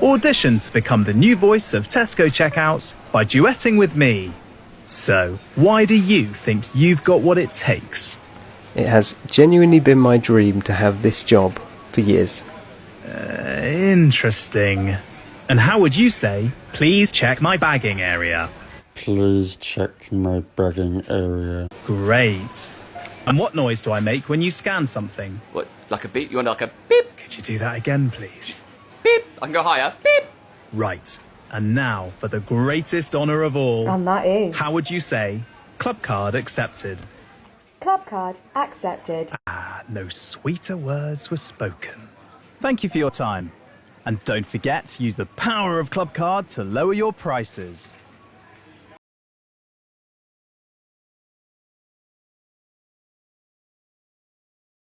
Audition to become the new voice of Tesco checkouts by duetting with me. So, why do you think you've got what it takes? It has genuinely been my dream to have this job for years. Interesting. And how would you say, please check my bagging area? Please check my bagging area. Great. And what noise do I make when you scan something? What, like a beep? You want like a beep? Could you do that again, please? Beep! I can go higher. Beep! Right. And now for the greatest honour of all. And that is... How would you say, club card accepted? Club card accepted. No sweeter words were spoken. Thank you for your time. And don't forget to use the power of Club Card to lower your prices.